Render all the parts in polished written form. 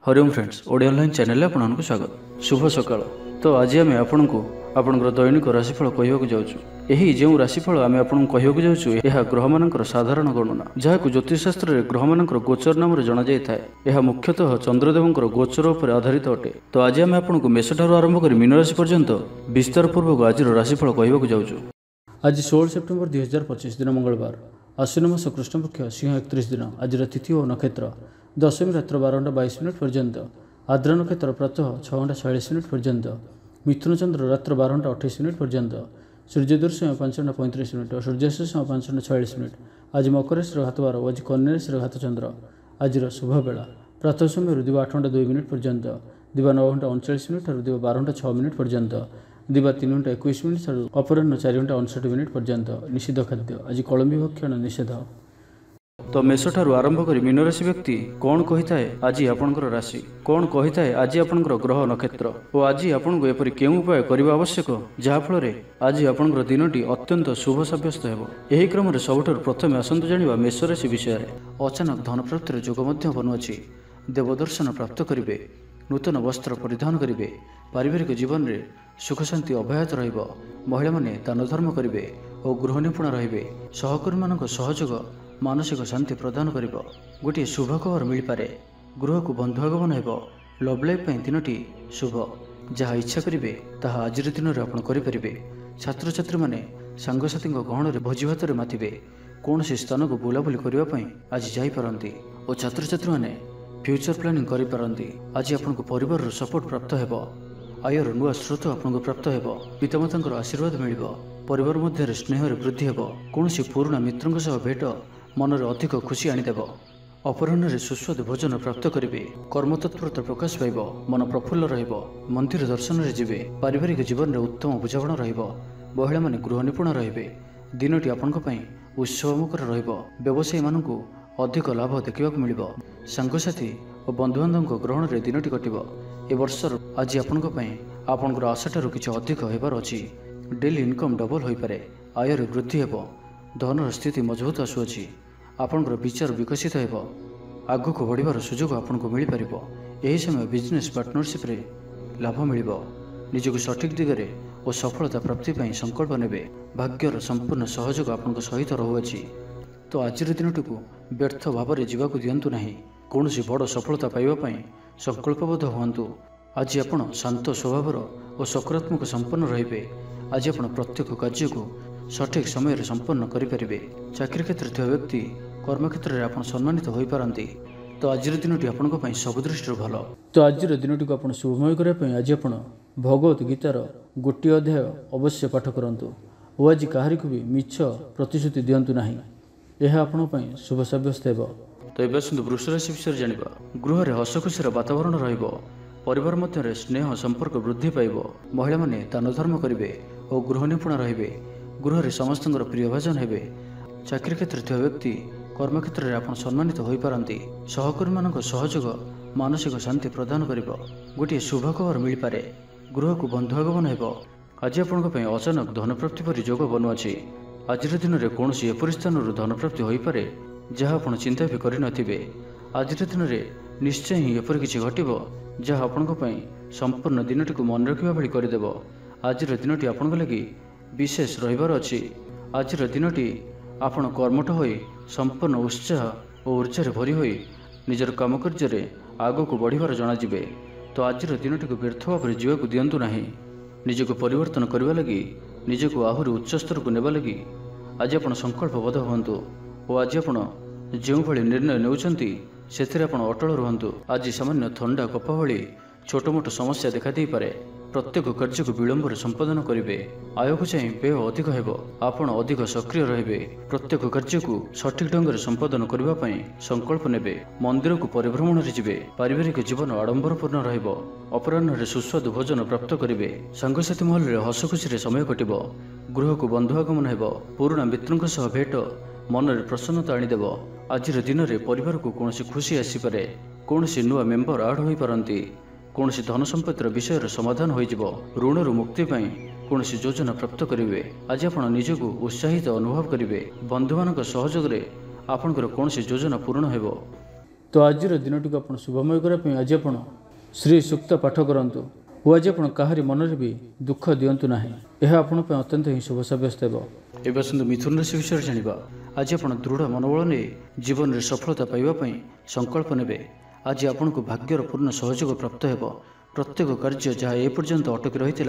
Hariom friends Odia online channel आपको स्वागत। शुभ सकाळ। तो आज आम आपको आपंकर दैनिक राशिफल कहवाक जाऊँ। यही जो राशिफल आम आपको कहवाक जाऊँ यह ग्रह मानकर साधारण गणना जहाँ ज्योतिषशास्त्र में ग्रह मानकर गोचर नाम जना जाए। यह मुख्यतः चंद्रदेवंकर गोचर पर आधारित अटे। तो आज आम आपको मेष ठार आरंभ कर मीन राशि पर्यंत विस्तार पूर्वक आज राशिफल कहवाक जाऊँ। आज 16 सेप्टेम्बर 2025 दिन मंगलवार, आश्विन मास कृष्णपक्ष सिंह 31 दिन। आज तिथि और नक्षत्र दशमी रात्र 12:22 पर्यंत, आद्रा नक्षत्र प्रातः 6:46 पर्यंत, मिथुन चंद्र रात्र 12:28 पर्यंत, सूर्योदय समय 5:35 और सूर्यास्त समय 5:46। आज मकर राशि घातवार और आज कन्या राशि घात चंद्र। आज शुभ बेला प्रातः समय दिवा 8:02 पर्यंत, दिवा 9:39 और दिवा 12:06 पर्यंत, दिवा 3:21 और अपराह्न 4:59 पर्यंत। निषिद्ध खाद्य आज कलम्बी भक्षण निषेध। तो मेष ठार आरंभ कर मीन राशि व्यक्ति कौन कही थाए आज आपंकर राशि कौन कही थाए आज आपंकर ग्रह नक्षत्र और आज आपको एपरी केउं उपाय करने आवश्यक जहाँफल आज आपंकर दिनटी अत्यंत शुभ सब्यस्त हो। यही क्रम में सबुठार प्रथम आसतु जाना मेष राशि विषय में। अचानक धन प्राप्तिर जोग बनुअछि। देवदर्शन प्राप्त करेंगे, नूतन वस्त्र परिधान करेंगे, पारिवारिक जीवन में सुख शांति अव्याहत रहिबो। महिला माने दान धर्म करेंगे और गृह निपुण रहिबे। सहकर्मी मानक सहयोग मानसिक शांति प्रदान करिबो। गोटे शुभ खबर मिल पारे। गृह को बंधु आगमन हेबो। लव लाइफ दिनटी शुभ। जहाँ इच्छा करेंगे ताहा आज दिन में आपण करें। छात्र छात्री माने सांगसाथी गहण में भोजी भात मातिबे। कौन स्थान को बुलाबुली करने आज जापारती और छात्र छात्री माने फ्यूचर प्लानिंग करें। आज आपको परिवार सपोर्ट प्राप्त हो। आयर नुआ स्रोत आपको प्राप्त हो। पितामाता आशीर्वाद मिल। परिवार मध्य स्नेह वृद्धि हो। कौन पुराणा मित्रों सह भेट मन में अधिक खुशी आनीदेव। अपराह्न सुस्वादु भोजन प्राप्त करेंगे। कर्मतत्परता प्रकाश पाइब। मन प्रफुल्ल रहिबो। मंदिर दर्शन में जीवे। पारिवारिक जीवन में उत्तम बुझाणा रहिबो। महिला माने गृह निपुण रहिबे। दिनटी आपनको पई उत्सवमुखर रहिबो। व्यवसायी मानकु अधिक लाभ देखा मिलिबो। सांगसाथी और बंधुबांधव ग्रहण में दिनटी कटिबो। ए वर्षर आज आपनको पई आपनकर आशाठारु किछि अधिक हेबार अछि। डेली इनकम डबल होई पारे। आयर वृद्धि हेबो। धनर स्थिति मजबूत आसुअछि। आपनकर विचार विकसित हेबो। आगको बढ़िबार सुजोग आपनको मिल पारिबो। एही समय बिजनेस पार्टनरशिप रे लाभ मिलिबो। निजको सठिक दिगरे और सफलता प्राप्ति पई संकल्प नेबे। भाग्यर संपूर्ण सहयोग आपनको सहित रहुअछि। तो आज दिनटी को व्यर्थ भाव में जीवाक दिंतु नहीं। कौन बड़ सफलता पाइबा संकल्पबद्ध हुंतु। आज आपण शांत स्वभावर और सकारात्मक संपन्न रहिबे। आज आपण प्रत्येक कार्य को सठिक समय संपन्न करें। चाकरी क्षेत्र में व्यक्ति कर्मक्षेत्र में आप सम्मानित हो पारती। तो आज दिनटी आपंप सब दृष्टि भल। तो आज दिनटी को आप शुभमय करने आज आप भगवत गीतार गोटे अध्याय अवश्य पाठ करूँ और आज कहारी को भी मिछ प्रतिश्रुति दिंतु नहीं। यह आपण शुभ सब्यस्त हो। तो ये आसतु वृष राशि विषय जाना। गृह में हस खुशीर वातावरण रहिबो। परिवार मध्य स्नेह संपर्क वृद्धि पाइब। महिला माने दान धर्म करेंगे और गृह निपुण रहिबे। गृह में समस्त प्रियभाजन हेबे। चाकरी क्षेत्र में व्यक्ति कर्मक्षेत्र में आप सम्मानित हो पारती। सहकर्मी मानक सहयोग मानसिक शांति प्रदान करिबो। गोटे शुभ खबर मिल पारे। गृह को बंधु आगमन हेबो। आज आपंप अचानक धन प्राप्ति पर जोग बनुअछि। आज दिन में कौन एपरी स्थान धन प्राप्ति हो पारे जहाँ आप चिंता भी करें। आज दिन में निश्चय ही एपरी किसी घटो जहाँ आपंप संपूर्ण दिनटी को मन रखा भाई करदेव। आज दिनटी आपण लगी विशेष रहिबार अछि। आज दिनटी आपण कर्मठ होई संपूर्ण उत्साह और ऊर्जा भरी होई निजर काम कार्य आगको बढ़िबार जनाजिबे। तो आज दिनटी को व्यर्थ भाव में जीवाक दिंतु नहीं। निजको परिवर्तन करने लगी निजको आहरी उच्च स्तर को नेबा लगी आज आप संकल्पबद्ध हुंतु और आज आप जो भली निर्णय नेउछंती सेथिरे आपण अटल रुहंतु। आज सामान्य थंडा कफ भली छोट मोट समस्या देखा दे पारे। प्रत्येक कार्य को विलंब संपादन करेंगे। आय को चाहिए व्यय अधिक हेबो। आपण अधिक सक्रिय रहिबे। प्रत्येक कार्य को सठिक ढंग से संपादन करने संकल्प नेबे। मंदिर को परिभ्रमण रे जिबे। पारिवारिक जीवन आडंबरपूर्ण रहिबो। अपराह्न सुस्वादु भोजन प्राप्त करेंगे। सांगसाथी महल में हस खुशी समय कटिबो। गृह को बंधु आगमन हेबो। पुराणा मित्रों सह भेट मन में प्रसन्नता आनीदेव। आज दिन में परिवार को कौन खुशी आसीपे। कौन नुआ मेम्बर आड हो पारती। कौन धन संपत्तिर विषय समाधान हो। ऋण मुक्ति कौन योजना प्राप्त करेंगे। आज आप निजक उत्साहित अनुभव करेंगे। बंधु मान सहयोग आपंकर कौन योजना पूर्ण हो। तो आज दिनटी को आप शुभमय करने आज आप श्री सूक्त पाठ करूँ और आज आप कहारी मन में भी दुख दिंतु ना यह आप अत्यंत ही शुभ सब्यस्त एवं आसतु मिथुन राशि विषय जाना आज आप दृढ़ मनोबल नहीं जीवन में सफलता पाइबापी संकल्प ने आज आपन को भाग्यर पूर्ण सहयोग प्राप्त हो प्रत्येक कार्य जहाँ एपर्यंत अटकी रही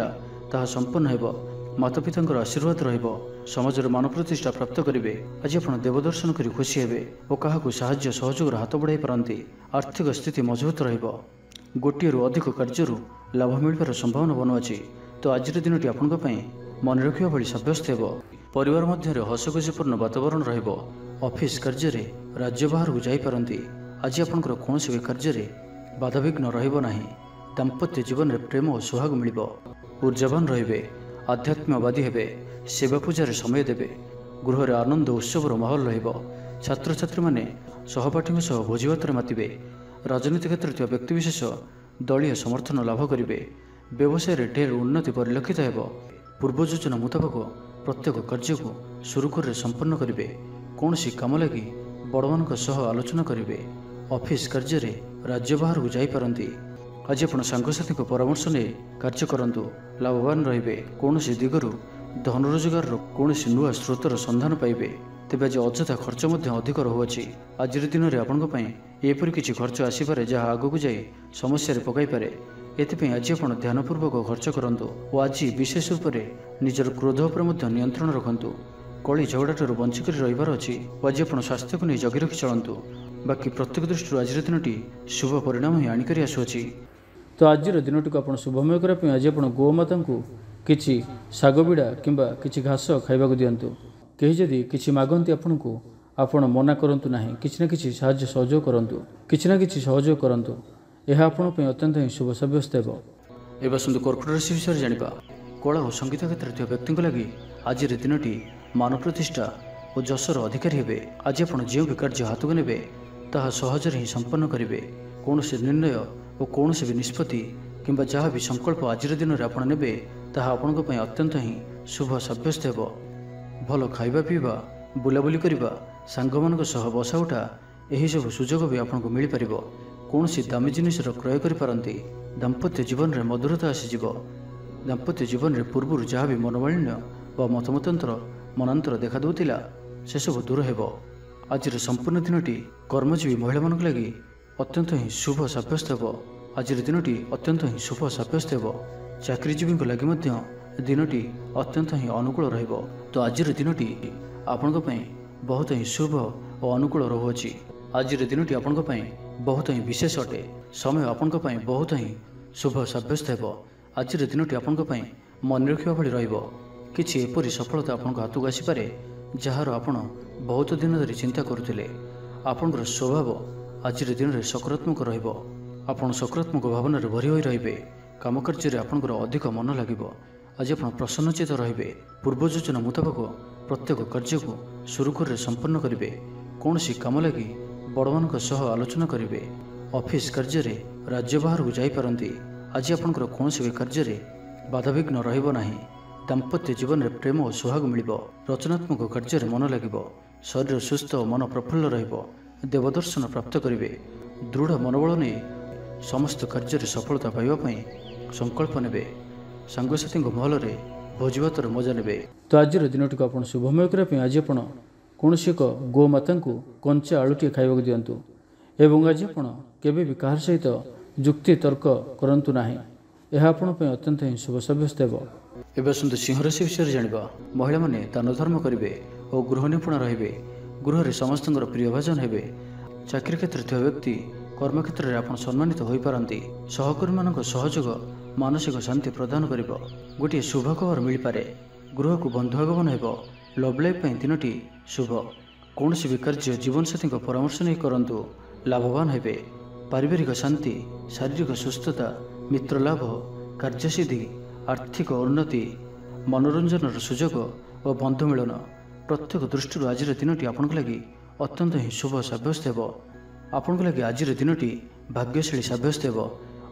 है संपन्न हो माता पिता आशीर्वाद रमज मान प्रतिष्ठा प्राप्त करेंगे आज आप देवदर्शन कर खुशी हे और क्या साहाय्य सहयोग हाथ बढ़ाई पारती आर्थिक स्थिति मजबूत रोटे रु अधिक कार्य लाभ मिलबार संभावना बनुआछि। तो आज दिन टी आपण मन रखा भाई सब्यस्त हो परिवार मध्य हसखुशीपूर्ण वातावरण रफिस कार्य राज्य बाहर को जापारती आज आपंकर कौन भी कार्य बाधाविघ्न रहा दाम्पत्य जीवन में प्रेम और सुहाग मिल ऊर्जावान रे आध्यात्मवादी हे सेवा पूजार समय देवे गृह आनंद उत्सवर माहौल छात्र छात्री मैंने सहपाठी सह भोजीभात मातिबे राजनीति क्षेत्र में व्यक्तिविशेष दलीय समर्थन लाभ करेंगे व्यवसाय ढेर उन्नति परिलक्षित हो पूर्व योजना मुताबक प्रत्येक कार्य को सुरुखुर संपन्न करेंगे कौन सी कम लगी बड़ मान आलोचना करेंगे ऑफिस कार्य राज्य बाहर को जापारती आज आप सांगसाथी परामर्श नहीं कार्य करूँ लाभवान रे कौन सी दिगरु धन रोजगार कौन नुआ स्रोतर संधान पाइबे तेज आज अଯଥା खर्च अधिक रहुअछि। आज दिन में आपण एपरी किसी खर्च आसपे जहाँ आग को जाए समस्या पकई पारे एथि आज आप ध्यानपूर्वक खर्च करूँ और आज विशेष रूप से निजर क्रोध पर नियंत्रण रखु कली झगड़ा बंचिक रही अच्छी आज आप स्वास्थ्य को नहीं जगी रखी चलतु बाकी प्रत्येक दृष्टि आज दिन शुभ परिणाम ही आणिक आसुअछि। तो आज दिनटी को आप शुभमय करने आज आप गोमाता को किसी शाग बिड़ा किंबा किसी घास खाइबा दिंतु कहीं जदि किसी मागती आपन को आपण मना करंतु नाही किछि ना किछि साहाय्य सहयोग करंतु किछि ना किछि सहयोग करंतु यह आपण पे अत्यंत ही शुभ सब्यस्त हेबो। एबा सुंदर कर्कट राशि विषय जानिबा कला और संगीत क्षेत्र में व्यक्ति लगी आज दिनटी मान प्रतिष्ठा और जशर अधिकारी हेबे आज आपण जो भी कार्य हाथ को नेबे ताहा सहज ही संपन्न करेंगे कौन से निर्णय और कौन से भी निष्पत्ति किंबा जहाँ भी संकल्प आज दिन में आपण नेबे ताहा आपण को अत्यंत ही शुभ सब्यस्त हेबो। भल खाइबा पीवा बुलाबुली करवा सांग मान बसा उठा यही सब सुजोग भी आपको मिल पार कौन सी दामी जिनिस क्रय करपारती दाम्पत्य जीवन में मधुरता आसीज दाम्पत्य जीवन में पूर्व जहाँ भी मनोमालिन्य व मतमतांतर मनांतर देखा दूला से सब दूर हो आज संपूर्ण दिनटी कर्मजीवी महिला मान लगी अत्यंत ही शुभ सब्यस्त हो आज दिनटी अत्यंत ही शुभ सब्यस्त हो चाकरीजीवी लगी दिनटी अत्यंत ही अनुकूल रहिबो। तो आज दिनटी आपण बहुत ही शुभ और अनुकूल रहुअछि। आज दिनटी आपण बहुत ही विशेष अटे समय आपण बहुत ही शुभ सब्यस्त हेबो। आज दिनटी आपण मन रखा भली रहिबो किछि एपरि सफलता आपण हाथ को आसीपारे जार आपण बहुत दिन धरी चिंता करुथिले आपणकर स्वभाव आज दिन में सकारात्मक रहिबो आपण सकारात्मक भावना भरी होई रहिबे काम कार्य आपणकर अधिक मन लागिबो आज आप प्रसन्नचित रे पूर्व योजना मुताबक प्रत्येक कार्य को सुरुखुर संपन्न करेंगे कौन सी कम लगी बड़ मान आलोचना करेंगे ऑफिस कार्य राज्य बाहर को जापारती आज आपंकर कौन भी कार्य बाधाविघ्न रहा दाम्पत्य जीवन में प्रेम और सुहाग मिल रचनात्मक कार्य मन लगे शरीर सुस्थ और मन प्रफुल्ल देवदर्शन प्राप्त करेंगे दृढ़ मनोबल नहीं समस्त कार्य सफलता पाइबापी संकल्प ने सांगसाथी महल में भोजीभात मजा ने। तो आज दिनटी को आप शुभमय करने आज आप कौन एक गोमाता को कंचा आलुटे खाइबा दिंतु एवं आज आप केबे भी कहार सहित जुक्ति तर्क करंतु नाही यह आपण अत्यंत ही शुभ सब्यस्त हो। एवं सुंदर सिंह राशि विषय जाना महिला माने दान धर्म करेंगे और गृह निपुण रे गृह में समस्त प्रियभाजन हे चाकरी क्षेत्र में व्यक्ति कर्मक्षेत्र में आप सम्मानित हो पारती सहकर्मी मान सहयोग मानसिक शांति प्रदान कर गोटे शुभ खबर मिल पारे गृह को बंधु आगमन हो लव लाइफ दिनटी शुभ कौन भी कार्य जीवनसाथी परामर्श नहीं करूँ लाभवान हे पारिवारिक शांति शारीरिक सुस्थता मित्र लाभ कार्यसिद्धि आर्थिक उन्नति मनोरंजन सुजोग और बंधु मिलन प्रत्येक दृष्टि आज दिनटी आपण लगी अत्यंत ही शुभ सब्यस्त हो आपण लगी आज दिनटी भाग्यशाली सब्यस्त हो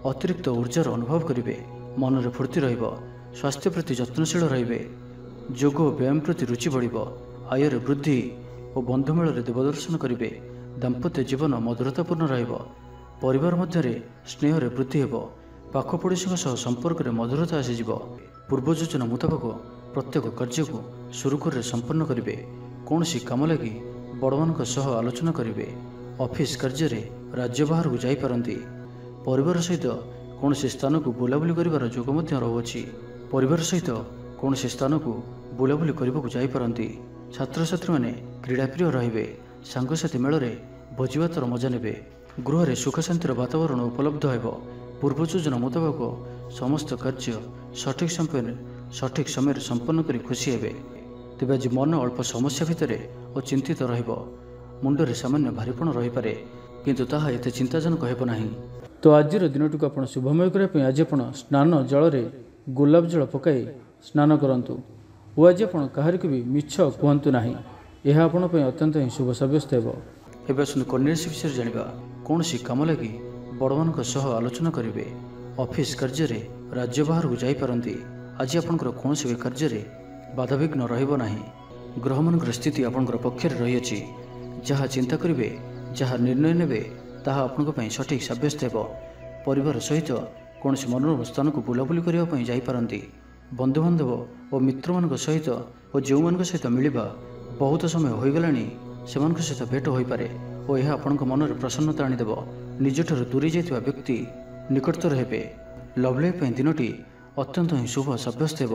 अतिरिक्त ऊर्जार अनुभव करेंगे मन में फूर्ति स्वास्थ्य प्रति जत्नशील रे जोग व्यायाम प्रति रुचि बढ़ आयर वृद्धि और बंधुमेल देवदर्शन करेंगे ଦାମ୍ପତ୍ୟ ଜୀବନ ମଧୁରତାପୂର୍ଣ୍ଣ ରହିବ। ପରିବାର ମଧ୍ୟରେ ସ୍ନେହରେ ବୃଦ୍ଧି ହେବ। ପାଖ ପଡ଼ୋଶୀଙ୍କ ସହ ସମ୍ପର୍କରେ ମଧୁରତା ଆସିଯିବ। ପୂର୍ବ ଯୋଜନା ମୁତାବକ ପ୍ରତ୍ୟେକ କାର୍ଯ୍ୟକୁ ସୁରୁଖୁରୁରେ ସମ୍ପନ୍ନ କରିବେ। କୌଣସି କାମ ଲାଗି ବଡ଼ମାନଙ୍କ ସହ ଆଲୋଚନା କରିବେ। ଅଫିସ କାର୍ଯ୍ୟରେ ରାଜ୍ୟ ବାହାରକୁ ଯାଇପାରନ୍ତି। ପରିବାର ସହିତ କୌଣସି ସ୍ଥାନକୁ ବୁଲାବୁଲି କରିବାର ଯୋଗ ମଧ୍ୟ ରହୁଅଛି। ପରିବାର ସହିତ କୌଣସି ସ୍ଥାନକୁ ବୁଲାବୁଲି କରିବାକୁ ଯାଇପାରନ୍ତି। ଛାତ୍ରଛାତ୍ରୀମାନେ କ୍ରୀଡ଼ାପ୍ରିୟ ରହିବେ। ସାଙ୍ଗସାଥି ମେଳରେ ଭୋଜିଭାତର ମଜା ନେବେ। ଗୃହରେ ସୁଖ ଶାନ୍ତିର ବାତାବରଣ ଉପଲବ୍ଧ ହେବ। ପୂର୍ବ ଯୋଜନା ମୁତାବକ ସମସ୍ତ କାର୍ଯ୍ୟ ସଠିକ୍ ସମୟରେ ସମ୍ପନ୍ନ କରି ଖୁସି ହେବେ। ତେବେ ଆଜି ମନ ଅଳ୍ପ ସମସ୍ୟା ଭିତରେ ଓ ଚିନ୍ତିତ ରହିବ। ମୁଣ୍ଡରେ ସାମାନ୍ୟ ଭାରିପଣ ରହିପାରେ, କିନ୍ତୁ ତାହା ଏତେ ଚିନ୍ତାଜନକ ହେବ ନାହିଁ। ତ ଆଜିର ଦିନଟିକୁ ଆପଣ ଶୁଭମୟ କରିବା ପାଇଁ ଆଜି ଆପଣ ସ୍ନାନ ଜଳରେ ଗୋଲାପ ଜଳ ପକାଇ ସ୍ନାନ କରନ୍ତୁ ଓ ଆଜି ଆପଣ କାହାରିକୁ ବି ମିଛ କୁହନ୍ତୁ ନାହିଁ। ଏହା ଆପଣଙ୍କ ପାଇଁ ଅତ୍ୟନ୍ତ ହିଁ ଶୁଭ ସାବ୍ୟସ୍ତ ହେବ। ଏବେ ଆସନ୍ତୁ କନ୍ୟା ରାଶି ବିଷୟରେ ଜାଣିବା। କୌଣସି କାମ ଲାଗି ବଡ଼ମାନଙ୍କ ସହ ଆଲୋଚନା କରିବେ। ଅଫିସ କାର୍ଯ୍ୟରେ ରାଜ୍ୟ ବାହାରକୁ ଯାଇପାରନ୍ତି। ଆଜି ଆପଣଙ୍କର କୌଣସି ବି କାର୍ଯ୍ୟରେ ବାଧାବିଘ୍ନ ରହିବ ନାହିଁ। ଗ୍ରହମାନଙ୍କର ସ୍ଥିତି ଆପଣଙ୍କର ପକ୍ଷରେ ରହିଅଛି। ଯାହା ଚିନ୍ତା କରିବେ, ଯାହା ନିର୍ଣ୍ଣୟ ନେବେ, ତାହା ଆପଣଙ୍କ ପାଇଁ ସଠିକ୍ ସାବ୍ୟସ୍ତ ହେବ। ପରିବାର ସହିତ କୌଣସି ମନୋରମ ସ୍ଥାନକୁ ବୁଲାବୁଲି କରିବା ପାଇଁ ଯାଇପାରନ୍ତି। ବନ୍ଧୁବାନ୍ଧବ ଓ ମିତ୍ରମାନଙ୍କ ସହିତ ଓ ଯେଉଁମାନଙ୍କ ସହିତ ମିଳିବା ବହୁତ ସମୟ ହୋଇଗଲାଣି, ସେମାନଙ୍କ ସହିତ ଭେଟ ହୋଇପାରେ ଓ ଏହା ଆପଣଙ୍କ ମନରେ ପ୍ରସନ୍ନତା ଆଣିଦେବ। ନିଜଠାରୁ ଦୂରେଇ ଯାଇଥିବା ବ୍ୟକ୍ତି ନିକଟତର ହେବେ। ଲଭ୍ ଲାଇଫ୍ ପାଇଁ ଦିନଟି ଅତ୍ୟନ୍ତ ହିଁ ଶୁଭ ସାବ୍ୟସ୍ତ ହେବ।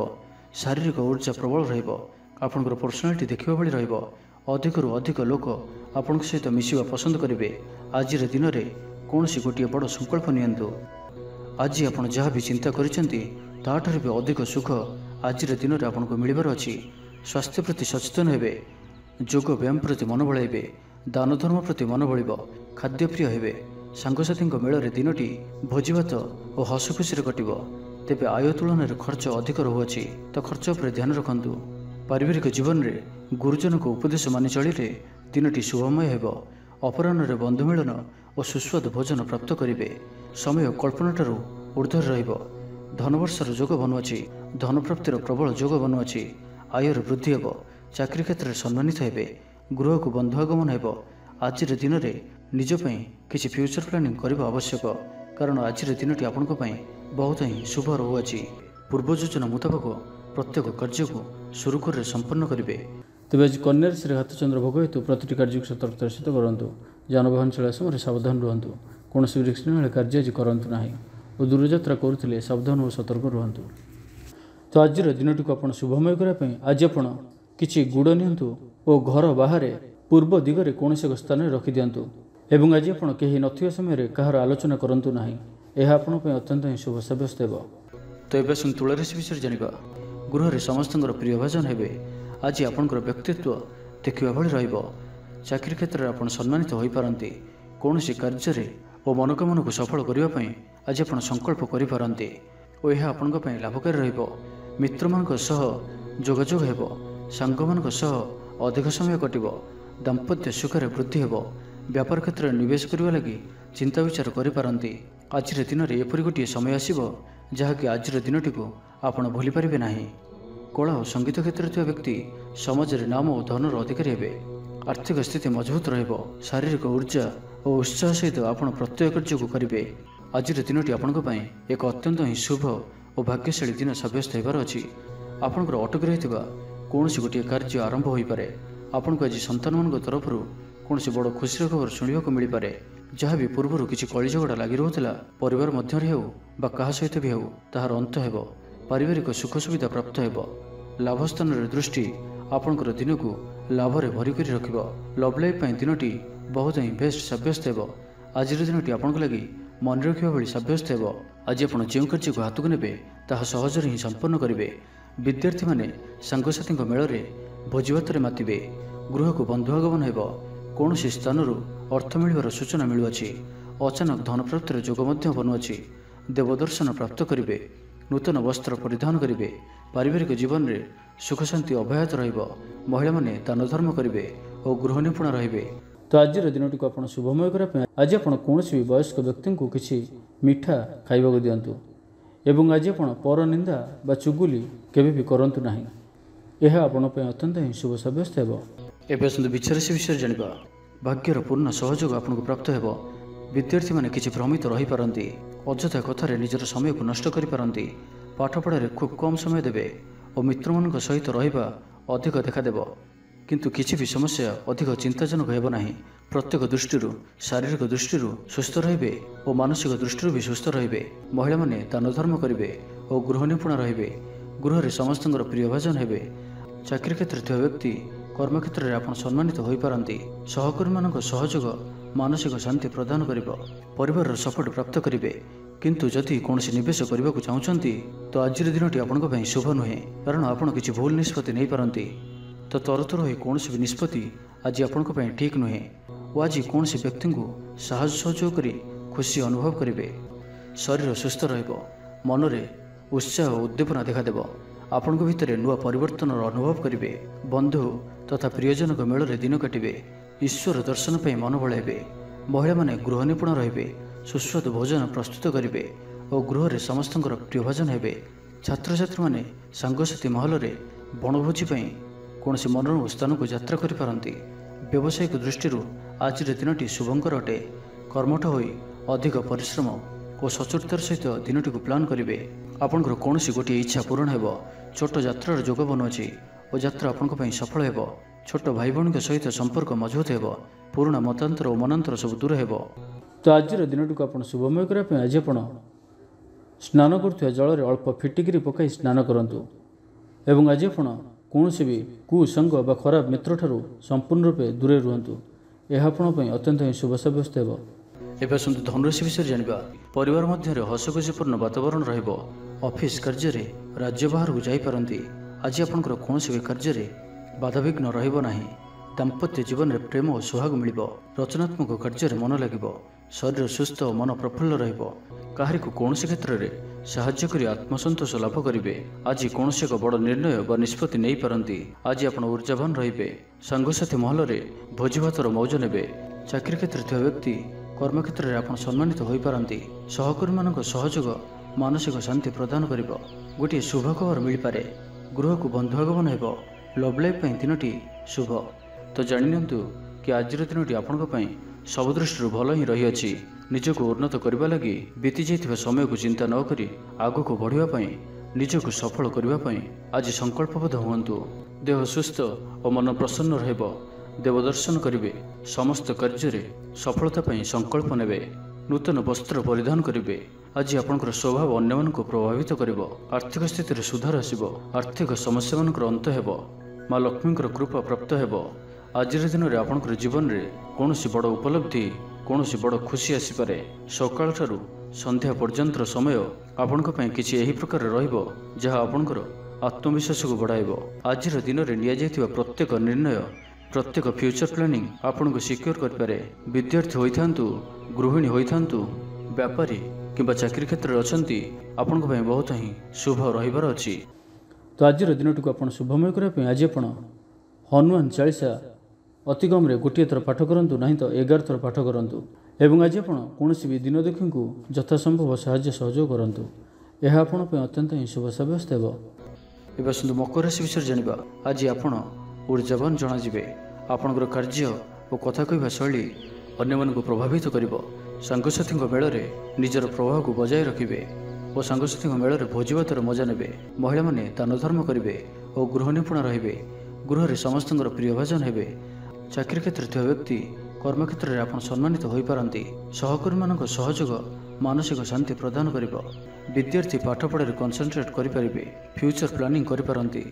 ଶାରୀରିକ ଉର୍ଜା ପ୍ରବଳ ରହିବ। ଆପଣଙ୍କର ପର୍ସନାଲିଟି ଦେଖିବା ଭଳି ରହିବ। ଅଧିକରୁ ଅଧିକ ଲୋକ ଆପଣଙ୍କ ସହିତ ମିଶିବା ପସନ୍ଦ କରିବେ। ଆଜିର ଦିନରେ କୌଣସି ଗୋଟିଏ ବଡ଼ ସଂକଳ୍ପ ନିଅନ୍ତୁ। ଆଜି ଆପଣ ଯାହା ବି ଚିନ୍ତା କରିଛନ୍ତି ତାହାଠାରୁ ବି ଅଧିକ ସୁଖ ଆଜିର ଦିନରେ ଆପଣଙ୍କୁ ମିଳିବାର ଅଛି। ସ୍ୱାସ୍ଥ୍ୟ ପ୍ରତି ସଚେତନ ହେବେ। ଯୋଗ ବ୍ୟାୟାମ ପ୍ରତି ମନ ବଳାଇବେ। ଦାନ ଧର୍ମ ପ୍ରତି ମନ ବଳିବ। ଖାଦ୍ୟପ୍ରିୟ ହେବେ। ସାଙ୍ଗସାଥୀଙ୍କ ମେଳରେ ଦିନଟି ଭୋଜିଭାତ ଓ ହସ ଖୁସିରେ କଟିବ। ତେବେ ଆୟ ତୁଳନାରେ ଖର୍ଚ୍ଚ ଅଧିକ ରହୁଅଛି, ତ ଖର୍ଚ୍ଚ ଉପରେ ଧ୍ୟାନ ରଖନ୍ତୁ। ପାରିବାରିକ ଜୀବନରେ ଗୁରୁଜନଙ୍କ ଉପଦେଶ ମାନି ଚଳିଲେ ଦିନଟି ଶୁଭମୟ ହେବ। ଅପରାହ୍ନରେ ବନ୍ଧୁ ମିଳନ ଓ ସୁସ୍ୱାଦୁ ଭୋଜନ ପ୍ରାପ୍ତ କରିବେ। ସମୟ କଳ୍ପନାଠାରୁ ଊର୍ଦ୍ଧ୍ୱରେ ରହିବ। ଧନବର୍ଷର ଯୋଗ ବନୁଅଛି। ଧନପ୍ରାପ୍ତିର ପ୍ରବଳ ଯୋଗ ବନୁଅଛି। ଆୟର ବୃଦ୍ଧି ହେବ। ଚାକିରି କ୍ଷେତ୍ରରେ ସମ୍ମାନିତ ହେବେ। ଗୃହକୁ ବନ୍ଧୁ ଆଗମନ ହେବ। ଆଜିର ଦିନରେ ନିଜ ପାଇଁ କିଛି ଫ୍ୟୁଚର ପ୍ଲାନିଂ କରିବା ଆବଶ୍ୟକ, କାରଣ ଆଜିର ଦିନଟି ଆପଣଙ୍କ ପାଇଁ ବହୁତ ହିଁ ଶୁଭ ରହୁଅଛି। ପୂର୍ବ ଯୋଜନା ମୁତାବକ ପ୍ରତ୍ୟେକ କାର୍ଯ୍ୟକୁ ସୁରୁଖୁରୁରେ ସମ୍ପନ୍ନ କରିବେ। ତେବେ ଆଜି କନ୍ୟା ରାଶିରେ ହାତଚନ୍ଦ୍ର ଭୋଗ ହେତୁ ପ୍ରତିଟି କାର୍ଯ୍ୟକୁ ସତର୍କତାର ସହିତ କରନ୍ତୁ। ଯାନବାହନ ଚଳାଇବା ସମୟରେ ସାବଧାନ ରୁହନ୍ତୁ। କୌଣସି ରିସ୍କ ନେଲେ କାର୍ଯ୍ୟ ଆଜି କରନ୍ତୁ ନାହିଁ ଓ ଦୂରଯାତ୍ରା କରୁଥିଲେ ସାବଧାନ ଓ ସତର୍କ ରୁହନ୍ତୁ। ତ ଆଜିର ଦିନଟିକୁ ଆପଣ ଶୁଭମୟ କରିବା ପାଇଁ ଆଜି ଆପଣ କିଛି ଗୁଡ଼ ନିଅନ୍ତୁ ଓ ଘର ବାହାରେ ପୂର୍ବ ଦିଗରେ କୌଣସି ଏକ ସ୍ଥାନରେ ରଖିଦିଅନ୍ତୁ ଏବଂ ଆଜି ଆପଣ କେହି ନଥିବା ସମୟରେ କାହାର ଆଲୋଚନା କରନ୍ତୁ ନାହିଁ। ଏହା ଆପଣଙ୍କ ପାଇଁ ଅତ୍ୟନ୍ତ ହିଁ ଶୁଭ ସାବ୍ୟସ୍ତ ହେବ। ତ ଏବେ ଆସନ୍ତୁ ତୁଳା ରାଶି ବିଷୟରେ ଜାଣିବା। ଗୃହରେ ସମସ୍ତଙ୍କର ପ୍ରିୟ ଭାଜନ ହେବେ। ଆଜି ଆପଣଙ୍କର ବ୍ୟକ୍ତିତ୍ୱ ଦେଖିବା ଭଳି ରହିବ। ଚାକିରି କ୍ଷେତ୍ରରେ ଆପଣ ସମ୍ମାନିତ ହୋଇପାରନ୍ତି। କୌଣସି କାର୍ଯ୍ୟରେ ଓ ମନୋକାମନାକୁ ସଫଳ କରିବା ପାଇଁ ଆଜି ଆପଣ ସଂକଳ୍ପ କରିପାରନ୍ତି ଓ ଏହା ଆପଣଙ୍କ ପାଇଁ ଲାଭକାରୀ ରହିବ। ମିତ୍ରମାନଙ୍କ ସହ ଯୋଗାଯୋଗ ହେବ। ସାଙ୍ଗମାନଙ୍କ ସହ ଅଧିକ ସମୟ କଟିବ। ଦାମ୍ପତ୍ୟ ସୁଖରେ ବୃଦ୍ଧି ହେବ। ବ୍ୟାପାର କ୍ଷେତ୍ରରେ ନିବେଶ କରିବା ଲାଗି ଚିନ୍ତା ବିଚାର କରିପାରନ୍ତି। ଆଜିର ଦିନରେ ଏପରି ଗୋଟିଏ ସମୟ ଆସିବ ଯାହାକି ଆଜିର ଦିନଟିକୁ ଆପଣ ଭୁଲିପାରିବେ ନାହିଁ। କଳା ଓ ସଙ୍ଗୀତ କ୍ଷେତ୍ରରେ ଥିବା ବ୍ୟକ୍ତି ସମାଜରେ ନାମ ଓ ଧନର ଅଧିକାରୀ ହେବେ। ଆର୍ଥିକ ସ୍ଥିତି ମଜବୁତ ରହିବ। ଶାରୀରିକ ଉର୍ଜା ଓ ଉତ୍ସାହ ସହିତ ଆପଣ ପ୍ରତ୍ୟେକ କାର୍ଯ୍ୟକୁ କରିବେ। ଆଜିର ଦିନଟି ଆପଣଙ୍କ ପାଇଁ ଏକ ଅତ୍ୟନ୍ତ ହିଁ ଶୁଭ ଓ ଭାଗ୍ୟଶାଳୀ ଦିନ ସାବ୍ୟସ୍ତ ହେବାର ଅଛି। ଆପଣଙ୍କର ଅଟକି ରହିଥିବା କୌଣସି ଗୋଟିଏ କାର୍ଯ୍ୟ ଆରମ୍ଭ ହୋଇପାରେ। ଆପଣଙ୍କୁ ଆଜି ସନ୍ତାନମାନଙ୍କ ତରଫରୁ କୌଣସି ବଡ଼ ଖୁସିର ଖବର ଶୁଣିବାକୁ ମିଳିପାରେ। ଯାହା ବି ପୂର୍ବରୁ କିଛି କଳିଝଗଡ଼ା ଲାଗି ରହୁଥିଲା, ପରିବାର ମଧ୍ୟରେ ହେଉ ବା କାହା ସହିତ ବି ହେଉ, ତାହାର ଅନ୍ତ ହେବ। ପାରିବାରିକ ସୁଖ ସୁବିଧା ପ୍ରାପ୍ତ ହେବ। ଲାଭ ସ୍ଥାନରେ ଦୃଷ୍ଟି ଆପଣଙ୍କର ଦିନକୁ ଲାଭରେ ଭରି କରି ରଖିବ। ଲଭ୍ ଲାଇଫ୍ ପାଇଁ ଦିନଟି ବହୁତ ହିଁ ବେଷ୍ଟ ସାବ୍ୟସ୍ତ ହେବ। ଆଜିର ଦିନଟି ଆପଣଙ୍କ ଲାଗି ମନେ ରଖିବା ଭଳି ସାବ୍ୟସ୍ତ ହେବ। ଆଜି ଆପଣ ଯେଉଁ କାର୍ଯ୍ୟକୁ ହାତକୁ ନେବେ ତାହା ସହଜରେ ହିଁ ସମ୍ପନ୍ନ କରିବେ। ବିଦ୍ୟାର୍ଥୀମାନେ ସାଙ୍ଗସାଥୀଙ୍କ ମେଳରେ ଭୋଜିଭାତରେ ମାତିବେ। ଗୃହକୁ ବନ୍ଧୁ ଆଗମନ ହେବ। କୌଣସି ସ୍ଥାନରୁ ଅର୍ଥ ମିଳିବାର ସୂଚନା ମିଳୁଅଛି। ଅଚାନକ ଧନପ୍ରାପ୍ତିର ଯୋଗ ମଧ୍ୟ ବନୁଅଛି। ଦେବଦର୍ଶନ ପ୍ରାପ୍ତ କରିବେ। ନୂତନ ବସ୍ତ୍ର ପରିଧାନ କରିବେ। ପାରିବାରିକ ଜୀବନରେ ସୁଖ ଶାନ୍ତି ଅବ୍ୟାହତ ରହିବ। ମହିଳାମାନେ ଦାନ ଧର୍ମ କରିବେ ଓ ଗୃହ ନିପୁଣ ରହିବେ। ତ ଆଜିର ଦିନଟିକୁ ଆପଣ ଶୁଭମୟ କରିବା ପାଇଁ ଆଜି ଆପଣ କୌଣସି ବି ବୟସ୍କ ବ୍ୟକ୍ତିଙ୍କୁ କିଛି ମିଠା ଖାଇବାକୁ ଦିଅନ୍ତୁ ଏବଂ ଆଜି ଆପଣ ପରନିନ୍ଦା ବା ଚୁଗୁଲି କେବେ ବି କରନ୍ତୁ ନାହିଁ। ଏହା ଆପଣଙ୍କ ପାଇଁ ଅତ୍ୟନ୍ତ ହିଁ ଶୁଭ ସାବ୍ୟସ୍ତ ହେବ। ଏବେ ଆସନ୍ତୁ ବିଛା ରାଶି ବିଷୟରେ ଜାଣିବା। ଭାଗ୍ୟର ପୂର୍ଣ୍ଣ ସହଯୋଗ ଆପଣଙ୍କୁ ପ୍ରାପ୍ତ ହେବ। ବିଦ୍ୟାର୍ଥୀମାନେ କିଛି ଭ୍ରମିତ ରହିପାରନ୍ତି, ଅଯଥା କଥାରେ ନିଜର ସମୟକୁ ନଷ୍ଟ କରିପାରନ୍ତି। ପାଠପଢ଼ାରେ ଖୁବ୍ କମ୍ ସମୟ ଦେବେ ଓ ମିତ୍ରମାନଙ୍କ ସହିତ ରହିବା ଅଧିକ ଦେଖାଦେବ। କିନ୍ତୁ କିଛି ବି ସମସ୍ୟା ଅଧିକ ଚିନ୍ତାଜନକ ହେବ ନାହିଁ। ପ୍ରତ୍ୟେକ ଦୃଷ୍ଟିରୁ, ଶାରୀରିକ ଦୃଷ୍ଟିରୁ ସୁସ୍ଥ ରହିବେ ଓ ମାନସିକ ଦୃଷ୍ଟିରୁ ବି ସୁସ୍ଥ ରହିବେ। ମହିଳାମାନେ ଦାନ ଧର୍ମ କରିବେ ଓ ଗୃହ ନିପୁଣ ରହିବେ। ଗୃହରେ ସମସ୍ତଙ୍କର ପ୍ରିୟଭାଜନ ହେବେ। ଚାକିରି କ୍ଷେତ୍ରରେ ଥିବା ବ୍ୟକ୍ତି କର୍ମକ୍ଷେତ୍ରରେ ଆପଣ ସମ୍ମାନିତ ହୋଇପାରନ୍ତି। ସହକର୍ମୀମାନଙ୍କ ସହଯୋଗ ମାନସିକ ଶାନ୍ତି ପ୍ରଦାନ କରିବ। ପରିବାରର ସପୋର୍ଟ ପ୍ରାପ୍ତ କରିବେ। କିନ୍ତୁ ଯଦି କୌଣସି ନିବେଶ କରିବାକୁ ଚାହୁଁଛନ୍ତି ତ ଆଜିର ଦିନଟି ଆପଣଙ୍କ ପାଇଁ ଶୁଭ ନୁହେଁ, କାରଣ ଆପଣ କିଛି ଭୁଲ ନିଷ୍ପତ୍ତି ନେଇପାରନ୍ତି। ତ ତରତର ହୋଇ କୌଣସି ବି ନିଷ୍ପତ୍ତି ଆଜି ଆପଣଙ୍କ ପାଇଁ ଠିକ୍ ନୁହେଁ ଓ ଆଜି କୌଣସି ବ୍ୟକ୍ତିଙ୍କୁ ସାହାଯ୍ୟ ସହଯୋଗ କରି ଖୁସି ଅନୁଭବ କରିବେ। ଶରୀର ସୁସ୍ଥ ରହିବ। ମନରେ ଉତ୍ସାହ ଓ ଉଦ୍ଦୀପନା ଦେଖାଦେବ। ଆପଣଙ୍କ ଭିତରେ ନୂଆ ପରିବର୍ତ୍ତନର ଅନୁଭବ କରିବେ। ବନ୍ଧୁ ତଥା ପ୍ରିୟଜନଙ୍କ ମେଳରେ ଦିନ କାଟିବେ। ଈଶ୍ୱର ଦର୍ଶନ ପାଇଁ ମନ ବଳାଇବେ। ମହିଳାମାନେ ଗୃହ ନିପୁଣ ରହିବେ। ସୁସ୍ୱାଦୁ ଭୋଜନ ପ୍ରସ୍ତୁତ କରିବେ ଓ ଗୃହରେ ସମସ୍ତଙ୍କର ପ୍ରିୟଭାଜନ ହେବେ। ଛାତ୍ରଛାତ୍ରୀମାନେ ସାଙ୍ଗସାଥି ମହଲରେ ବଣଭୋଜି ପାଇଁ କୌଣସି ମନୋରମ ସ୍ଥାନକୁ ଯାତ୍ରା କରିପାରନ୍ତି। ବ୍ୟବସାୟିକ ଦୃଷ୍ଟିରୁ ଆଜିର ଦିନଟି ଶୁଭଙ୍କର ଅଟେ। କର୍ମଠ ହୋଇ ଅଧିକ ପରିଶ୍ରମ ଓ ସଚୋଟତାର ସହିତ ଦିନଟିକୁ ପ୍ଲାନ୍ କରିବେ। ଆପଣଙ୍କର କୌଣସି ଗୋଟିଏ ଇଚ୍ଛା ପୂରଣ ହେବ। ଛୋଟ ଯାତ୍ରାର ଯୋଗ ବନୁଅଛି ଓ ଯାତ୍ରା ଆପଣଙ୍କ ପାଇଁ ସଫଳ ହେବ। ଛୋଟ ଭାଇ ଭଉଣୀଙ୍କ ସହିତ ସମ୍ପର୍କ ମଜବୁତ ହେବ। ପୁରୁଣା ମତାନ୍ତର ଓ ମନାନ୍ତର ସବୁ ଦୂର ହେବ। ତ ଆଜିର ଦିନଟିକୁ ଆପଣ ଶୁଭମୟ କରିବା ପାଇଁ ଆଜି ଆପଣ ସ୍ନାନ କରୁଥିବା ଜଳରେ ଅଳ୍ପ ଫିଟିକିରି ପକାଇ ସ୍ନାନ କରନ୍ତୁ ଏବଂ ଆଜି ଆପଣ କୌଣସି ବି କୁସଙ୍ଗ ବା ଖରାପ ମିତ୍ରଠାରୁ ସମ୍ପୂର୍ଣ୍ଣ ରୂପେ ଦୂରେଇ ରୁହନ୍ତୁ। ଏହା ଆପଣଙ୍କ ପାଇଁ ଅତ୍ୟନ୍ତ ହିଁ ଶୁଭ ସାବ୍ୟସ୍ତ ହେବ। ଏବେ ଆସନ୍ତୁ ଧନୁରାଶି ବିଷୟରେ ଜାଣିବା। ପରିବାର ମଧ୍ୟରେ ହସଖୁସିପୂର୍ଣ୍ଣ ବାତାବରଣ ରହିବ। ଅଫିସ କାର୍ଯ୍ୟରେ ରାଜ୍ୟ ବାହାରକୁ ଯାଇପାରନ୍ତି। ଆଜି ଆପଣଙ୍କର କୌଣସି ବି କାର୍ଯ୍ୟରେ ବାଧାବିଘ୍ନ ରହିବ ନାହିଁ। ଦାମ୍ପତ୍ୟ ଜୀବନରେ ପ୍ରେମ ଓ ସୁହାଗ ମିଳିବ। ରଚନାତ୍ମକ କାର୍ଯ୍ୟରେ ମନ ଲାଗିବ। ଶରୀର ସୁସ୍ଥ ଓ ମନ ପ୍ରଫୁଲ୍ଲ ରହିବ। କାହାରିକୁ କୌଣସି କ୍ଷେତ୍ରରେ ସାହାଯ୍ୟ କରି ଆତ୍ମସନ୍ତୋଷ ଲାଭ କରିବେ। ଆଜି କୌଣସି ଏକ ବଡ଼ ନିର୍ଣ୍ଣୟ ବା ନିଷ୍ପତ୍ତି ନେଇପାରନ୍ତି। ଆଜି ଆପଣ ଊର୍ଜାବାନ ରହିବେ। ସାଙ୍ଗସାଥି ମହଲରେ ଭୋଜିଭାତର ମୌଜ ନେବେ। ଚାକିରି କ୍ଷେତ୍ରରେ ଥିବା ବ୍ୟକ୍ତି କର୍ମକ୍ଷେତ୍ରରେ ଆପଣ ସମ୍ମାନିତ ହୋଇପାରନ୍ତି। ସହକର୍ମୀମାନଙ୍କ ସହଯୋଗ ମାନସିକ ଶାନ୍ତି ପ୍ରଦାନ କରିବ। ଗୋଟିଏ ଶୁଭ ଖବର ମିଳିପାରେ। ଗୃହକୁ ବନ୍ଧୁ ଆଗମନ ହେବ। ଲଭ୍ ଲାଇଫ୍ ପାଇଁ ଦିନଟି ଶୁଭ। ତ ଜାଣିନିଅନ୍ତୁ କି ଆଜିର ଦିନଟି ଆପଣଙ୍କ ପାଇଁ ସବୁ ଦୃଷ୍ଟିରୁ ଭଲ ହିଁ ରହିଅଛି। ନିଜକୁ ଉନ୍ନତ କରିବା ଲାଗି ବିତି ଯାଇଥିବା ସମୟକୁ ଚିନ୍ତା ନ କରି ଆଗକୁ ବଢ଼ିବା ପାଇଁ, ନିଜକୁ ସଫଳ କରିବା ପାଇଁ ଆଜି ସଂକଳ୍ପବଦ୍ଧ ହୁଅନ୍ତୁ। ଦେହ ସୁସ୍ଥ ଓ ମନ ପ୍ରସନ୍ନ ରହିବ। ଦେବଦର୍ଶନ କରିବେ। ସମସ୍ତ କାର୍ଯ୍ୟରେ ସଫଳତା ପାଇଁ ସଂକଳ୍ପ ନେବେ। ନୂତନ ବସ୍ତ୍ର ପରିଧାନ କରିବେ। ଆଜି ଆପଣଙ୍କର ସ୍ୱଭାବ ଅନ୍ୟମାନଙ୍କୁ ପ୍ରଭାବିତ କରିବ। ଆର୍ଥିକ ସ୍ଥିତିରେ ସୁଧାର ଆସିବ। ଆର୍ଥିକ ସମସ୍ୟାମାନଙ୍କର ଅନ୍ତ ହେବ। ମା ଲକ୍ଷ୍ମୀଙ୍କର କୃପା ପ୍ରାପ୍ତ ହେବ। ଆଜିର ଦିନରେ ଆପଣଙ୍କର ଜୀବନରେ କୌଣସି ବଡ଼ ଉପଲବ୍ଧି, କୌଣସି ବଡ଼ ଖୁସି ଆସିପାରେ। ସକାଳଠାରୁ ସନ୍ଧ୍ୟା ପର୍ଯ୍ୟନ୍ତର ସମୟ ଆପଣଙ୍କ ପାଇଁ କିଛି ଏହି ପ୍ରକାର ରହିବ ଯାହା ଆପଣଙ୍କର ଆତ୍ମବିଶ୍ୱାସକୁ ବଢ଼ାଇବ। ଆଜିର ଦିନରେ ନିଆଯାଇଥିବା ପ୍ରତ୍ୟେକ ନିର୍ଣ୍ଣୟ, ପ୍ରତ୍ୟେକ ଫ୍ୟୁଚର ପ୍ଲାନିଂ ଆପଣଙ୍କୁ ସିକ୍ୟୁର କରିପାରେ। ବିଦ୍ୟାର୍ଥୀ ହୋଇଥାନ୍ତୁ, ଗୃହିଣୀ ହୋଇଥାନ୍ତୁ, ବ୍ୟାପାରୀ କିମ୍ବା ଚାକିରି କ୍ଷେତ୍ରରେ ଅଛନ୍ତି, ଆପଣଙ୍କ ପାଇଁ ବହୁତ ହିଁ ଶୁଭ ରହିବାର ଅଛି। ତ ଆଜିର ଦିନଟିକୁ ଆପଣ ଶୁଭମୟ କରିବା ପାଇଁ ଆଜି ଆପଣ ହନୁମାନ ଚାଳିଶା ଅତି କମ୍ରେ ଗୋଟିଏ ଥର ପାଠ କରନ୍ତୁ, ନାହିଁ ତ 11 ଥର ପାଠ କରନ୍ତୁ ଏବଂ ଆଜି ଆପଣ କୌଣସି ବି ଦିନଦୁଃଖୀଙ୍କୁ ଯଥାସମ୍ଭବ ସାହାଯ୍ୟ ସହଯୋଗ କରନ୍ତୁ। ଏହା ଆପଣଙ୍କ ପାଇଁ ଅତ୍ୟନ୍ତ ହିଁ ଶୁଭ ସାବ୍ୟସ୍ତ ହେବ। ଏବେ ଆସନ୍ତୁ ମକର ରାଶି ବିଷୟରେ ଜାଣିବା। ଆଜି ଆପଣ ଊର୍ଜାବାନ ଜଣାଯିବେ। ଆପଣଙ୍କର କାର୍ଯ୍ୟ ଓ କଥା କହିବା ଶୈଳୀ ଅନ୍ୟମାନଙ୍କୁ ପ୍ରଭାବିତ କରିବ। ସାଙ୍ଗସାଥୀଙ୍କ ମେଳରେ ନିଜର ପ୍ରଭାବକୁ ବଜାୟ ରଖିବେ ଓ ସାଙ୍ଗସାଥୀଙ୍କ ମେଳରେ ଭୋଜିଭାତର ମଜା ନେବେ। ମହିଳାମାନେ ଦାନ ଧର୍ମ କରିବେ ଓ ଗୃହ ନିପୁଣ ରହିବେ। ଗୃହରେ ସମସ୍ତଙ୍କର ପ୍ରିୟଭାଜନ ହେବେ। ଚାକିରି କ୍ଷେତ୍ରରେ ଥିବା ବ୍ୟକ୍ତି କର୍ମକ୍ଷେତ୍ରରେ ଆପଣ ସମ୍ମାନିତ ହୋଇପାରନ୍ତି। ସହକର୍ମୀମାନଙ୍କ ସହଯୋଗ ମାନସିକ ଶାନ୍ତି ପ୍ରଦାନ କରିବ। ବିଦ୍ୟାର୍ଥୀ ପାଠପଢ଼ାରେ କନସେନ୍ଟ୍ରେଟ୍ କରିପାରିବେ। ଫ୍ୟୁଚର ପ୍ଲାନିଂ କରିପାରନ୍ତି।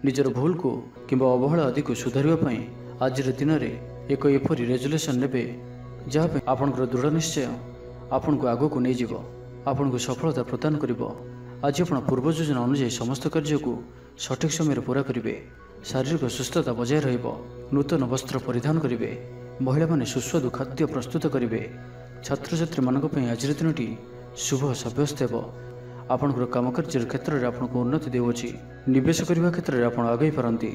ନିଜର ଭୁଲକୁ କିମ୍ବା ଅବହେଳା ଆଦିକୁ ସୁଧାରିବା ପାଇଁ ଆଜିର ଦିନରେ ଏକ ଏପରି ରେଜୁଲେସନ୍ ନେବେ ଯାହା ପାଇଁ ଆପଣଙ୍କର ଦୃଢ଼ ନିଶ୍ଚୟ ଆପଣଙ୍କୁ ଆଗକୁ ନେଇଯିବ, ଆପଣଙ୍କୁ ସଫଳତା ପ୍ରଦାନ କରିବ। ଆଜି ଆପଣ ପୂର୍ବ ଯୋଜନା ଅନୁଯାୟୀ ସମସ୍ତ କାର୍ଯ୍ୟକୁ ସଠିକ୍ ସମୟରେ ପୂରା କରିବେ। ଶାରୀରିକ ସୁସ୍ଥତା ବଜାୟ ରହିବ। ନୂତନ ବସ୍ତ୍ର ପରିଧାନ କରିବେ। ମହିଳାମାନେ ସୁସ୍ୱାଦୁ ଖାଦ୍ୟ ପ୍ରସ୍ତୁତ କରିବେ। ଛାତ୍ରଛାତ୍ରୀମାନଙ୍କ ପାଇଁ ଆଜିର ଦିନଟି ଶୁଭ ସାବ୍ୟସ୍ତ ହେବ। ଆପଣଙ୍କର କାମକାର୍ଯ୍ୟର କ୍ଷେତ୍ରରେ ଆପଣଙ୍କୁ ଉନ୍ନତି ଦେଉଅଛି। ନିବେଶ କରିବା କ୍ଷେତ୍ରରେ ଆପଣ ଆଗେଇ ପାରନ୍ତି।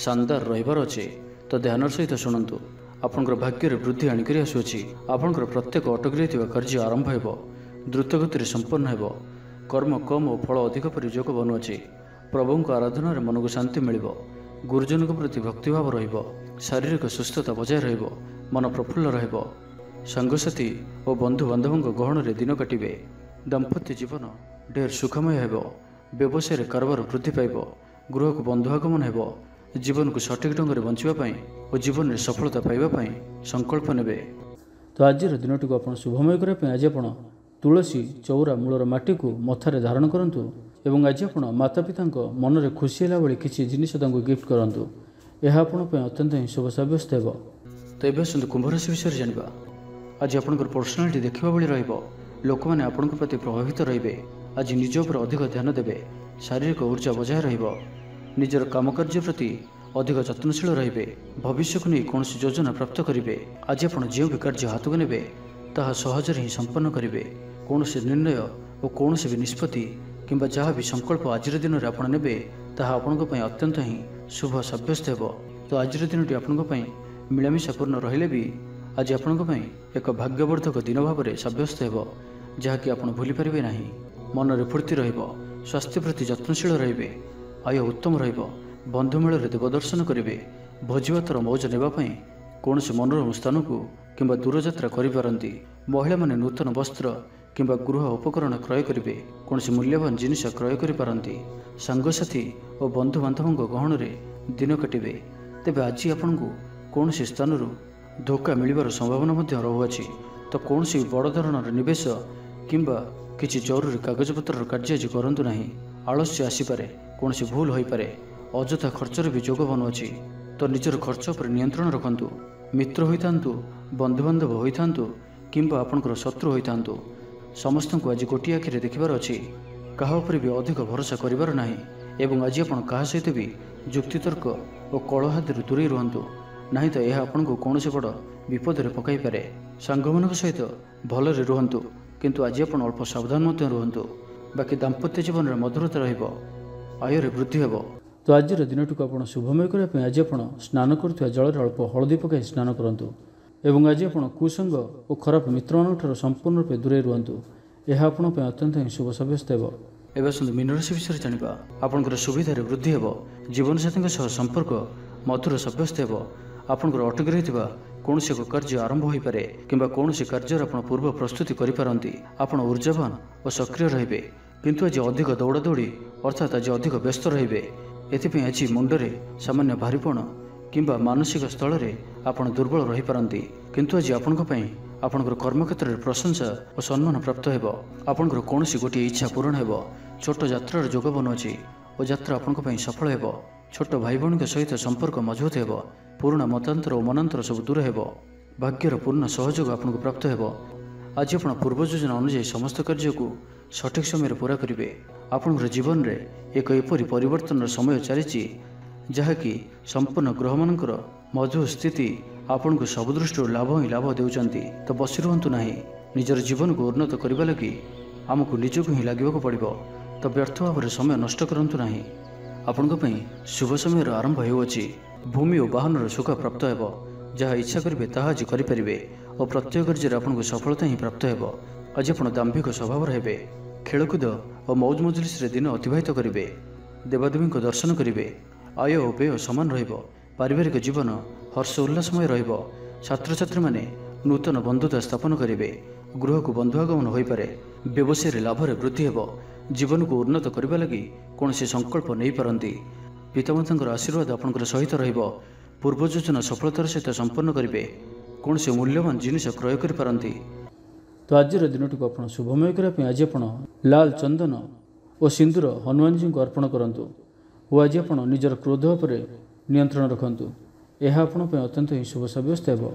ଶାନଦାର ରହିବାର ଅଛି, ତ ଧ୍ୟାନର ସହିତ ଶୁଣନ୍ତୁ। ଆପଣଙ୍କର ଭାଗ୍ୟରେ ବୃଦ୍ଧି ଆଣିକରି ଆସୁଅଛି। ଆପଣଙ୍କର ପ୍ରତ୍ୟେକ ଅଟକି ରହିଥିବା କାର୍ଯ୍ୟ ଆରମ୍ଭ ହେବ। ଦ୍ରୁତଗତିରେ ସମ୍ପନ୍ନ ହେବ। କର୍ମ କମ୍ ଓ ଫଳ ଅଧିକ ପରି ଯୋଗ ବନୁଅଛି। ପ୍ରଭୁଙ୍କ ଆରାଧନାରେ ମନକୁ ଶାନ୍ତି ମିଳିବ। ଗୁରୁଜନଙ୍କ ପ୍ରତି ଭକ୍ତିଭାବ ରହିବ। ଶାରୀରିକ ସୁସ୍ଥତା ବଜାୟ ରହିବ। मन प्रफुल्ल रहिब। सांगसाथी और बंधु बांधवों गहण में दिन काटे। दाम्पत्य जीवन ढेर सुखमय हो। व्यवसाय कारोबार वृद्धि पाइब। गृह को बंधु आगमन हो। जीवन को सठिक ढंग से बंचाई और जीवन में सफलता पाइबापी संकल्प ने। तो आज दिन टी आप शुभमय करने आज आप तुलसी चौरा मूलर माटी को मथारे धारण करूँ एवं आज आप माता पिता मन में खुशी है भाई किसी जिनिस गिफ्ट करूँ। यह आपंप अत्यंत ही शुभ सब्यस्त हो। तो ये आसतु कुंभ राशि विषय जाना। आज आपंकर पर्सनालीटी देखा भाई रोक मैंने आपण प्रति प्रभावित रे। आज निज उपर अधिक ध्यान देवे। शारीरिक ऊर्जा बजाय रजर काम कार्य प्रति अधिक जत्नशील रे। भविष्य को नहीं कौन योजना प्राप्त करेंगे। आज आप जो भी कार्य हाथ को ने सहज ही संपन्न करेंगे। कौन से निर्णय और कौन से भी निष्पत्ति किंबा जहाँ भी संकल्प आज दिन में आप ने आपण अत्यंत ही शुभ सब्यस्त हो। तो आज दिन टी आपण मिलामिशापूर्ण रहिले भी आज आपण एक भाग्यवर्धक दिन भाव में सब्यस्त हो, जहाँकि आप भूली पारे ना। मन में फूर्ति स्वास्थ्य प्रति जत्नशील रे। आय उत्तम बंधु मेल देवदर्शन करेंगे। भोजीभातर मौज नापी कौन से मनोरम स्थान को किंबा दूरयात्रा करें। महिला माने नूतन वस्त्र किंबा गृह उपकरण क्रय करेंगे। कौन से मूल्यवान जिनिस क्रय करें। सांगसाथी और बंधु बांधवों गहण में दिन काटे। तेज आज आपण को कौन से स्थान धोखा मिलवार संभावना रहुअछि। तो कौन सी बड़ धरणर निवेश किंबा किसी जरूरी कागजपत्र कार्य आज करूँ ना। आलस्य आसीपे। कौन सी भूल हो पारे। अଯଥା खर्चर भी जोग बनुअछि। तो निजर खर्च पर नियंत्रण रखंतु। मित्र होइतांतु, बंधुबांधव होइतांतु किंबा आपणकर शत्रु होइतांतु, समस्त को आज गोटे आखिरे देखिबार अछि। काहा उपर भी अधिक भरोसा करिबार नाही। एवं आज आपण काहा सहित भी जुक्तितर्क और कलहादि दूरे रुहंतु। नहीं तो यह आपन को कौन से बड़ विपद में पकई पारे। सांगमान सहित भलरे रुहंतु, किंतु आज आप अल्प सावधान रुहंतु। बाकी दाम्पत्य जीवन में मधुरता रहिबो। आय वृद्धि हो। तो आज दिन टी आप शुभमय करने आज आप स्नान करुवा जल अल्प हलदी पकाई स्नान करूँ। एवं आज आप कुसंग और खराब मित्र मान संपूर्ण रूप दूरे रुहंतु। यह आपण अत्यंत ही शुभ सब्यस्त हो। एवं आसतु मीन राशि विषय जाना। आपंकर सुविधार वृद्धि हो। जीवन साथी संपर्क मधुर सब्यस्त हो। आपंकर अटकी रही कौन से कार्य आरंभ हो पारे किंबा कौन से कार्य आप पूर्व प्रस्तुति करिपारंती। आपण ऊर्जावान और सक्रिय रे। किंतु आज अधिक दौड़ा दौड़ी अर्थात आज अधिक व्यस्त रे। एथिपाई आज मुंडरे सामान्य भारीपण किंबा मानसिक स्थल में आपण दुर्बल रही पारंती। किंतु आज आपणकर कर्मक्षेत्र में प्रशंसा और सम्मान प्राप्त हो। आपणकर कौन सी गोटे इच्छा पूरण हो। छोट यात्रार जोग बनुअछि और यात्रा आपण सफल हो। छोट भाई भौणी सहित संपर्क मजबूत हो। पुराणा मतांतर और मनांतर सब दूर हो। भाग्यर पूर्ण सहयोग आपको प्राप्त हो। आज आप पूर्व योजना अनुसार समस्त कार्य को सठिक समय पूरा करेंगे। आपणकर जीवन में एक एपरी परिवर्तन समय चली जहाँकि संपूर्ण ग्रह मानकर मधुर स्थिति आपण को सब दृष्टि लाभ ही लाभ देउचंती। तो बसी रुहंतु नाही। निजर जीवन को उन्नत करने लगी आमको निजक ही लगे पड़ो। तो व्यर्थ भाव में समय नष्ट करंतु नाही। आपण शुभ समय आरंभ होउछि। भूमि और वाहन सुख प्राप्त हो। जहाँ इच्छा करेंगे ताहा आज करें और प्रत्येक कार्य आपको सफलता ही प्राप्त हो। आज आप दाम्भिक स्वभाव रहे। खेलकूद और मौज मजलिस दिन अतिबाहित करेंगे। देवादेवी को दर्शन करेंगे। आय और व्यय समान रहिबो। पारिवारिक जीवन हर्ष उल्लासमय रहिबो। छात्र छात्री माने नूतन बंधुता स्थापन करेंगे। गृह को बंधु आगमन हो पारे। व्यवसाय लाभ में वृद्धि हो। जीवन को उन्नत करने लगी कौन से संकल्प नहीं पारंती। पितामाता आशीर्वाद आपंकर सहित रहिबो। पूर्व योजना सफलतार सहित संपन्न करेंगे। कौन से मूल्यवान जिनिस क्रय करें। तो आज दिन टी आप शुभमय करने आज आप लाल चंदन और सिंदूर हनुमान जी को अर्पण करूँ। और आज आप निजर क्रोध पर नियंत्रण रखु। यह आपण अत्यंत ही शुभ सब्यस्त हो।